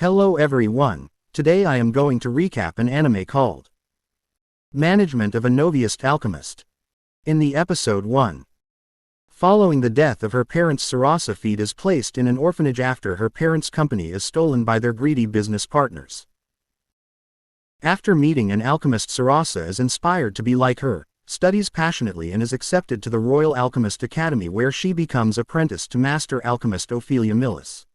Hello everyone, today I am going to recap an anime called Management of a Novice Alchemist. In the episode 1. Following the death of her parents, Sarasa Feed is placed in an orphanage after her parents' company is stolen by their greedy business partners. After meeting an alchemist, Sarasa is inspired to be like her, studies passionately and is accepted to the Royal Alchemist Academy where she becomes apprenticed to Master Alchemist Ophelia Millis.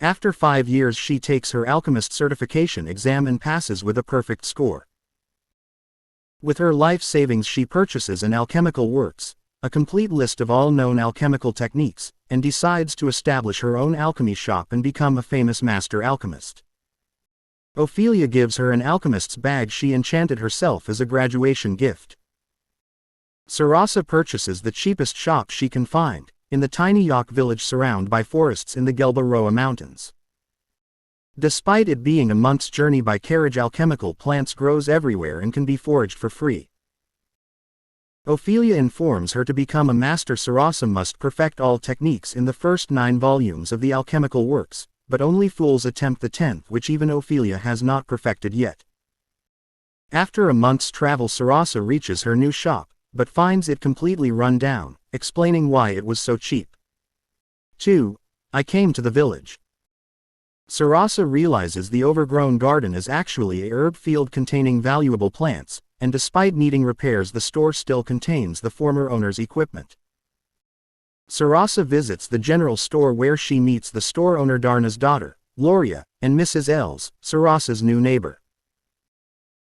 After 5 years she takes her alchemist certification exam and passes with a perfect score. With her life savings she purchases an alchemical works, a complete list of all known alchemical techniques, and decides to establish her own alchemy shop and become a famous master alchemist. Ophelia gives her an alchemist's bag she enchanted herself as a graduation gift. Sarasa purchases the cheapest shop she can find, in the tiny Yak village surrounded by forests in the Gelba-Roa mountains. Despite it being a month's journey by carriage, alchemical plants grows everywhere and can be foraged for free. Ophelia informs her to become a master. Sarasa must perfect all techniques in the first 9 volumes of the alchemical works, but only fools attempt the 10th, which even Ophelia has not perfected yet. After a month's travel Sarasa reaches her new shop, but finds it completely run down, explaining why it was so cheap. 2. I came to the village. Sarasa realizes the overgrown garden is actually a herb field containing valuable plants, and despite needing repairs the store still contains the former owner's equipment. Sarasa visits the general store where she meets the store owner Darna's daughter, Loria, and Mrs. Els, Sarasa's new neighbor.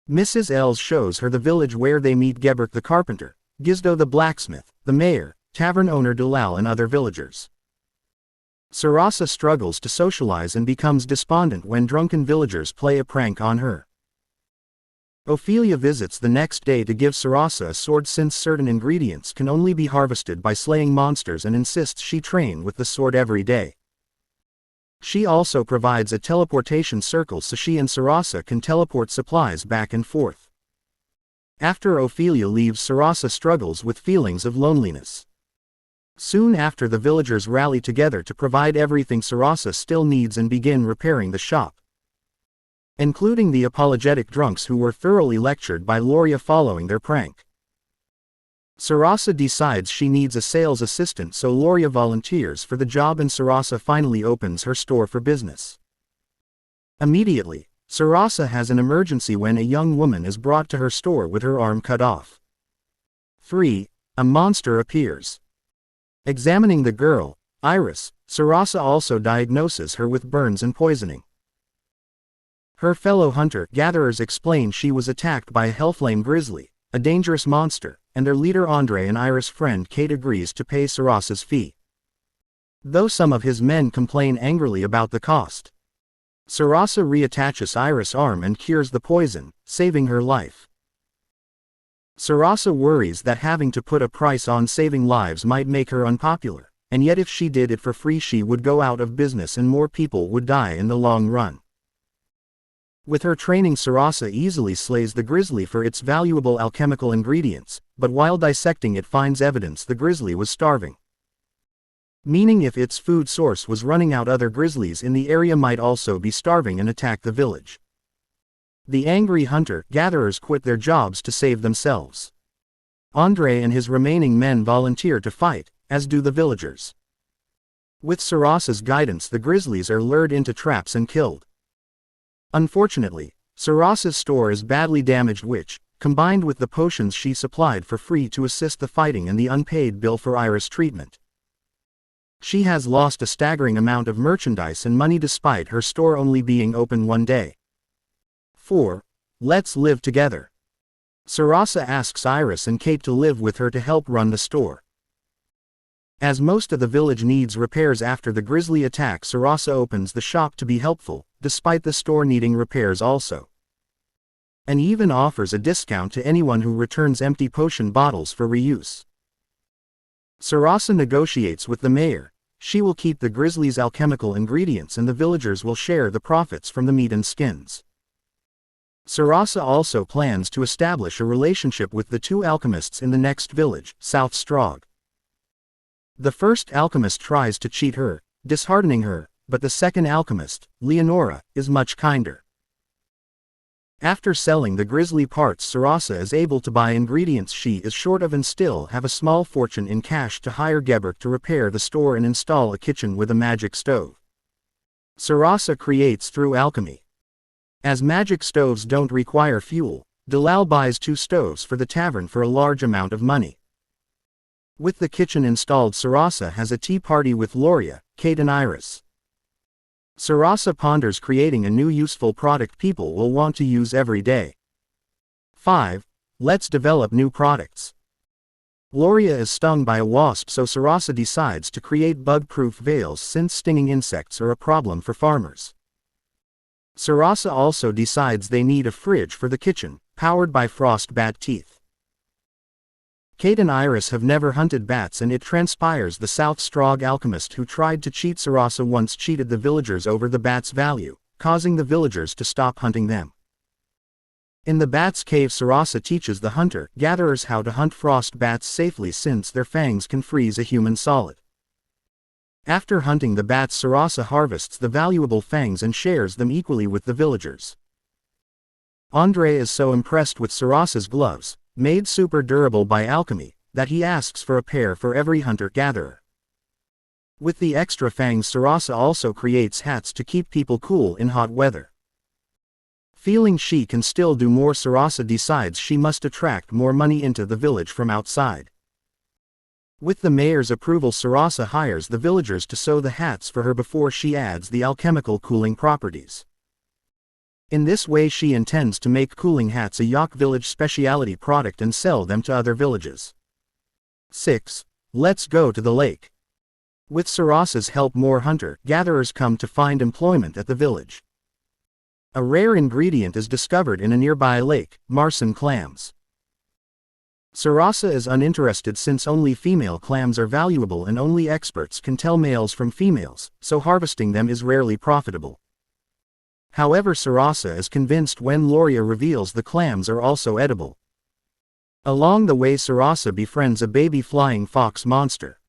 Mrs. Els shows her the village where they meet Geberk the carpenter, Gizdo the blacksmith, the mayor, tavern owner Dulal and other villagers. Sarasa struggles to socialize and becomes despondent when drunken villagers play a prank on her. Ophelia visits the next day to give Sarasa a sword since certain ingredients can only be harvested by slaying monsters and insists she train with the sword every day. She also provides a teleportation circle so she and Sarasa can teleport supplies back and forth. After Ophelia leaves, Sarasa struggles with feelings of loneliness. Soon after the villagers rally together to provide everything Sarasa still needs and begin repairing the shop, including the apologetic drunks who were thoroughly lectured by Loria following their prank. Sarasa decides she needs a sales assistant, so Loria volunteers for the job and Sarasa finally opens her store for business. Immediately, Sarasa has an emergency when a young woman is brought to her store with her arm cut off. 3. A monster appears. Examining the girl, Iris, Sarasa also diagnoses her with burns and poisoning. Her fellow hunter-gatherers explain she was attacked by a hellflame grizzly, a dangerous monster, and their leader Andre and Iris' friend Kate agrees to pay Sarasa's fee, though some of his men complain angrily about the cost. Sarasa reattaches Iris' arm and cures the poison, saving her life. Sarasa worries that having to put a price on saving lives might make her unpopular, and yet if she did it for free she would go out of business and more people would die in the long run. With her training, Sarasa easily slays the grizzly for its valuable alchemical ingredients, but while dissecting it finds evidence the grizzly was starving. Meaning if its food source was running out, other grizzlies in the area might also be starving and attack the village. The angry hunter-gatherers quit their jobs to save themselves. Andre and his remaining men volunteer to fight, as do the villagers. With Sarasa's guidance the grizzlies are lured into traps and killed. Unfortunately, Sarasa's store is badly damaged, which, combined with the potions she supplied for free to assist the fighting and the unpaid bill for Iris' treatment, she has lost a staggering amount of merchandise and money despite her store only being open one day. 4. Let's live together. Sarasa asks Iris and Kate to live with her to help run the store. As most of the village needs repairs after the grizzly attack, Sarasa opens the shop to be helpful, despite the store needing repairs also, and even offers a discount to anyone who returns empty potion bottles for reuse. Sarasa negotiates with the mayor. She will keep the grizzly's alchemical ingredients and the villagers will share the profits from the meat and skins. Sarasa also plans to establish a relationship with the 2 alchemists in the next village, South Strog. The first alchemist tries to cheat her, disheartening her, but the second alchemist, Leonora, is much kinder. After selling the grisly parts, Sarasa is able to buy ingredients she is short of and still have a small fortune in cash to hire Geberk to repair the store and install a kitchen with a magic stove. Sarasa creates through alchemy. As magic stoves don't require fuel, Dalal buys 2 stoves for the tavern for a large amount of money. With the kitchen installed, Sarasa has a tea party with Loria, Kate and Iris. Sarasa ponders creating a new useful product people will want to use every day. 5. Let's develop new products. Loria is stung by a wasp, so Sarasa decides to create bug-proof veils since stinging insects are a problem for farmers. Sarasa also decides they need a fridge for the kitchen, powered by frost bat teeth. Kate and Iris have never hunted bats, and it transpires the South Strog alchemist who tried to cheat Sarasa once cheated the villagers over the bat's value, causing the villagers to stop hunting them. In the bat's cave, Sarasa teaches the hunter-gatherers how to hunt frost bats safely since their fangs can freeze a human solid. After hunting the bats, Sarasa harvests the valuable fangs and shares them equally with the villagers. Andre is so impressed with Sarasa's gloves, made super durable by alchemy, that he asks for a pair for every hunter-gatherer. With the extra fangs, Sarasa also creates hats to keep people cool in hot weather. Feeling she can still do more, Sarasa decides she must attract more money into the village from outside. With the mayor's approval, Sarasa hires the villagers to sew the hats for her before she adds the alchemical cooling properties. In this way she intends to make cooling hats a Yak village specialty product and sell them to other villages. 6. Let's go to the lake. With Sarasa's help, more hunter-gatherers come to find employment at the village. A rare ingredient is discovered in a nearby lake, Marsan clams. Sarasa is uninterested since only female clams are valuable and only experts can tell males from females, so harvesting them is rarely profitable. However, Sarasa is convinced when Loria reveals the clams are also edible. Along the way, Sarasa befriends a baby flying fox monster.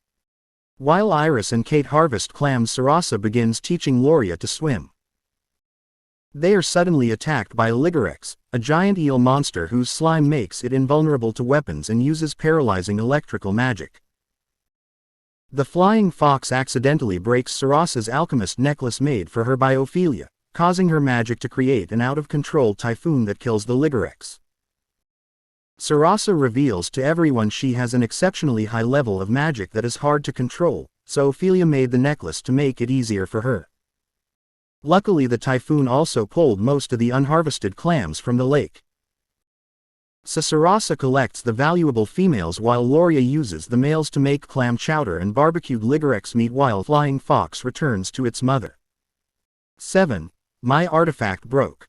While Iris and Kate harvest clams, Sarasa begins teaching Loria to swim. They are suddenly attacked by Ligarex, a giant eel monster whose slime makes it invulnerable to weapons and uses paralyzing electrical magic. The flying fox accidentally breaks Sarasa's alchemist necklace made for her by Ophelia, causing her magic to create an out-of-control typhoon that kills the Ligarex. Sarasa reveals to everyone she has an exceptionally high level of magic that is hard to control, so Ophelia made the necklace to make it easier for her. Luckily, the typhoon also pulled most of the unharvested clams from the lake. Sarasa collects the valuable females while Loria uses the males to make clam chowder and barbecued Ligarex meat while Flying Fox returns to its mother. 7. My artifact broke.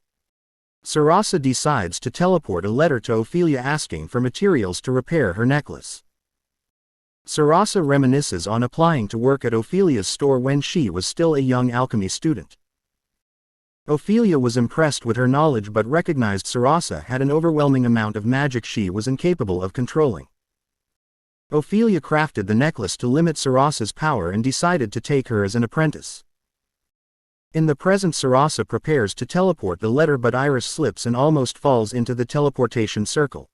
Sarasa decides to teleport a letter to Ophelia asking for materials to repair her necklace. Sarasa reminisces on applying to work at Ophelia's store when she was still a young alchemy student. Ophelia was impressed with her knowledge but recognized Sarasa had an overwhelming amount of magic she was incapable of controlling. Ophelia crafted the necklace to limit Sarasa's power and decided to take her as an apprentice. In the present, Sarasa prepares to teleport the letter, but Iris slips and almost falls into the teleportation circle.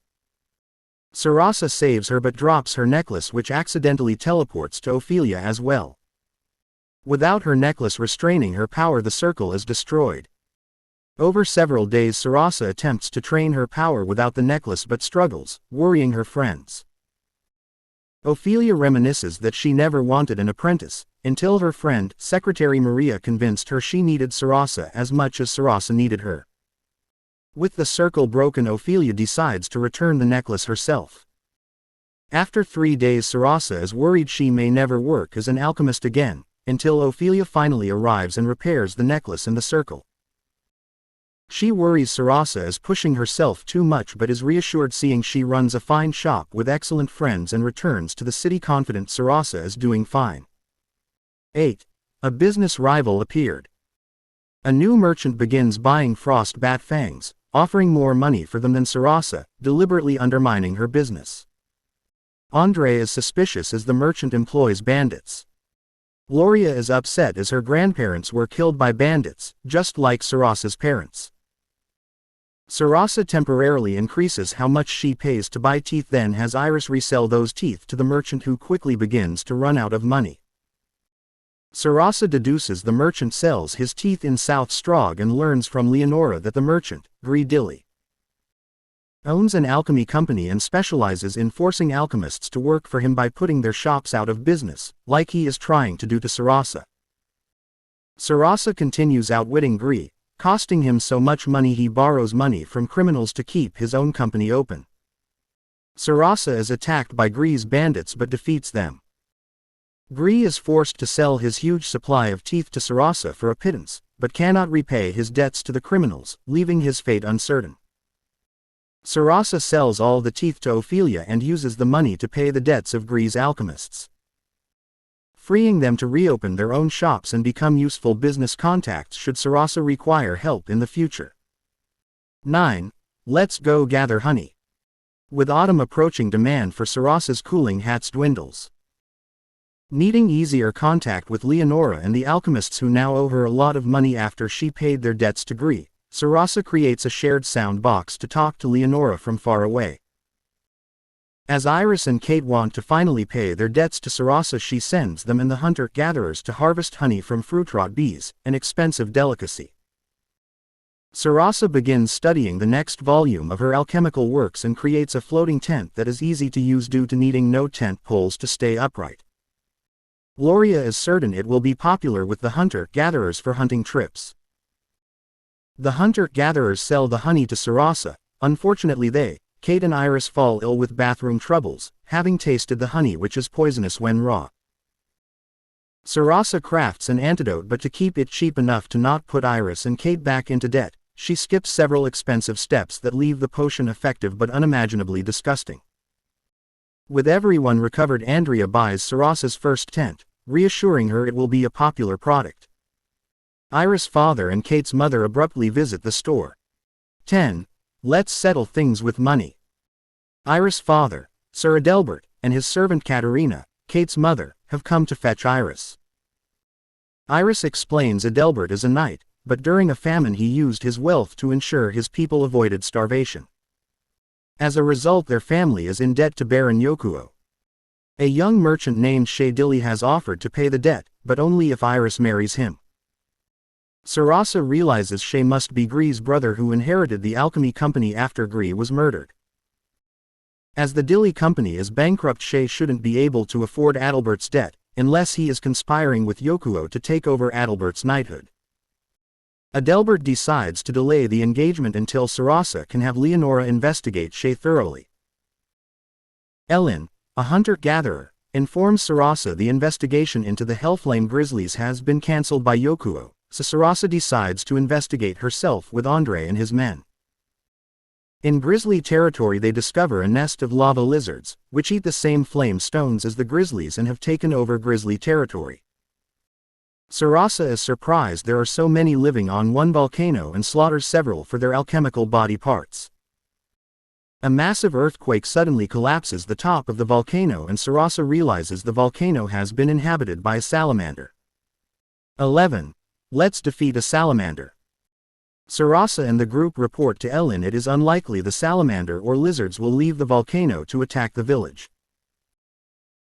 Sarasa saves her but drops her necklace, which accidentally teleports to Ophelia as well. Without her necklace restraining her power, the circle is destroyed. Over several days, Sarasa attempts to train her power without the necklace but struggles, worrying her friends. Ophelia reminisces that she never wanted an apprentice, until her friend, Secretary Maria, convinced her she needed Sarasa as much as Sarasa needed her. With the circle broken, Ophelia decides to return the necklace herself. After 3 days, Sarasa is worried she may never work as an alchemist again, until Ophelia finally arrives and repairs the necklace and the circle. She worries Sarasa is pushing herself too much but is reassured seeing she runs a fine shop with excellent friends and returns to the city confident Sarasa is doing fine. 8. A business rival appeared. A new merchant begins buying frost bat fangs, offering more money for them than Sarasa, deliberately undermining her business. Andre is suspicious as the merchant employs bandits. Gloria is upset as her grandparents were killed by bandits, just like Sarasa's parents. Sarasa temporarily increases how much she pays to buy teeth, then has Iris resell those teeth to the merchant, who quickly begins to run out of money. Sarasa deduces the merchant sells his teeth in South Strog and learns from Leonora that the merchant, Dili, owns an alchemy company and specializes in forcing alchemists to work for him by putting their shops out of business, like he is trying to do to Sarasa. Sarasa continues outwitting Gree, costing him so much money he borrows money from criminals to keep his own company open. Sarasa is attacked by Gree's bandits but defeats them. Gree is forced to sell his huge supply of teeth to Sarasa for a pittance, but cannot repay his debts to the criminals, leaving his fate uncertain. Sarasa sells all the teeth to Ophelia and uses the money to pay the debts of Gree's alchemists, freeing them to reopen their own shops and become useful business contacts should Sarasa require help in the future. 9. Let's go gather honey. With autumn approaching, demand for Sarasa's cooling hats dwindles. Needing easier contact with Leonora and the alchemists who now owe her a lot of money after she paid their debts to Gree, Sarasa creates a shared sound box to talk to Leonora from far away. As Iris and Kate want to finally pay their debts to Sarasa, she sends them and the hunter-gatherers to harvest honey from fruit-rot bees, an expensive delicacy. Sarasa begins studying the next volume of her alchemical works and creates a floating tent that is easy to use due to needing no tent poles to stay upright. Gloria is certain it will be popular with the hunter-gatherers for hunting trips. The hunter-gatherers sell the honey to Sarasa. Unfortunately Kate and Iris fall ill with bathroom troubles, having tasted the honey which is poisonous when raw. Sarasa crafts an antidote, but to keep it cheap enough to not put Iris and Kate back into debt, she skips several expensive steps that leave the potion effective but unimaginably disgusting. With everyone recovered, Andrea buys Sarasa's first tent, reassuring her it will be a popular product. Iris' father and Kate's mother abruptly visit the store. 10. Let's settle things with money. Iris' father, Sir Adelbert, and his servant Katerina, Kate's mother, have come to fetch Iris. Iris explains Adelbert is a knight, but during a famine he used his wealth to ensure his people avoided starvation. As a result, their family is in debt to Baron Yokuo. A young merchant named Dili has offered to pay the debt, but only if Iris marries him. Sarasa realizes Shay must be Gree's brother, who inherited the alchemy company after Gree was murdered. As the Dili company is bankrupt, Shay shouldn't be able to afford Adelbert's debt, unless he is conspiring with Yokuo to take over Adelbert's knighthood. Adelbert decides to delay the engagement until Sarasa can have Leonora investigate Shay thoroughly. Ellen, a hunter-gatherer, informs Sarasa the investigation into the Hellflame Grizzlies has been cancelled by Yokuo, so Sarasa decides to investigate herself with Andre and his men. In Grizzly territory they discover a nest of lava lizards, which eat the same flame stones as the Grizzlies and have taken over Grizzly territory. Sarasa is surprised there are so many living on one volcano and slaughters several for their alchemical body parts. A massive earthquake suddenly collapses the top of the volcano and Sarasa realizes the volcano has been inhabited by a salamander. 11. Let's defeat a salamander. Sarasa and the group report to Ellen it is unlikely the salamander or lizards will leave the volcano to attack the village.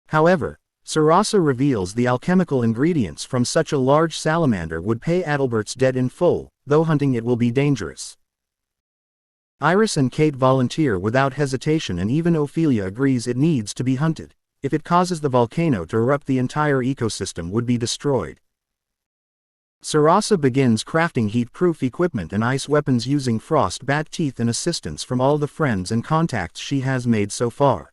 However, Sarasa reveals the alchemical ingredients from such a large salamander would pay Adelbert's debt in full, though hunting it will be dangerous. Iris and Kate volunteer without hesitation and even Ophelia agrees it needs to be hunted. If it causes the volcano to erupt, the entire ecosystem would be destroyed. Sarasa begins crafting heat-proof equipment and ice weapons using frost bat teeth and assistance from all the friends and contacts she has made so far.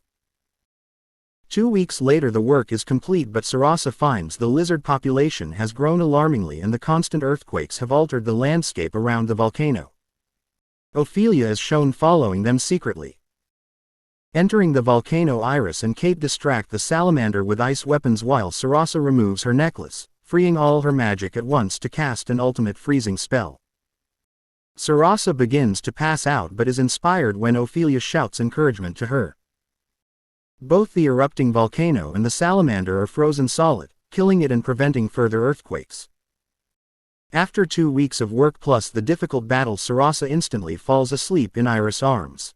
2 weeks later the work is complete, but Sarasa finds the lizard population has grown alarmingly and the constant earthquakes have altered the landscape around the volcano. Ophelia is shown following them secretly. Entering the volcano, Iris and Kate distract the salamander with ice weapons while Sarasa removes her necklace, freeing all her magic at once to cast an ultimate freezing spell. Sarasa begins to pass out but is inspired when Ophelia shouts encouragement to her. Both the erupting volcano and the salamander are frozen solid, killing it and preventing further earthquakes. After 2 weeks of work plus the difficult battle, Sarasa instantly falls asleep in Iris' arms.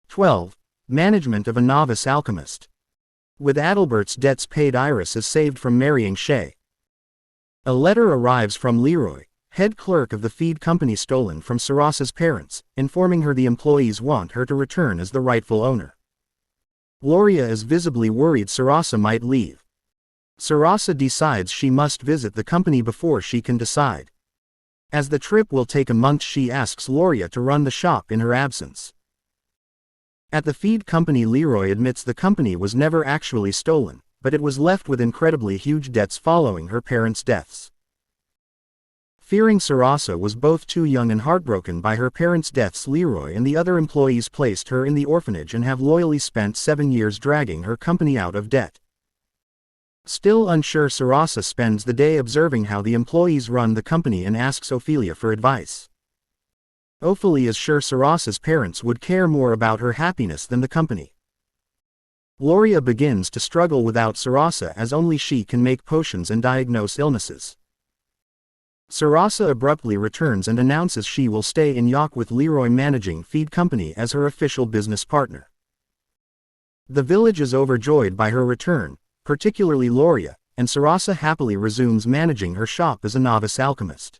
12. Management of a novice alchemist. With Adalbert's debts paid, Iris is saved from marrying Shay. A letter arrives from Leroy, head clerk of the feed company stolen from Sarasa's parents, informing her the employees want her to return as the rightful owner. Gloria is visibly worried Sarasa might leave. Sarasa decides she must visit the company before she can decide. As the trip will take a month, she asks Gloria to run the shop in her absence. At the feed company, Leroy admits the company was never actually stolen, but it was left with incredibly huge debts following her parents' deaths. Fearing Sarasa was both too young and heartbroken by her parents' deaths, Leroy and the other employees placed her in the orphanage and have loyally spent 7 years dragging her company out of debt. Still unsure, Sarasa spends the day observing how the employees run the company and asks Ophelia for advice. Ophelia is sure Sarasa's parents would care more about her happiness than the company. Gloria begins to struggle without Sarasa, as only she can make potions and diagnose illnesses. Sarasa abruptly returns and announces she will stay in York with Leroy managing feed company as her official business partner. The village is overjoyed by her return, particularly Gloria, and Sarasa happily resumes managing her shop as a novice alchemist.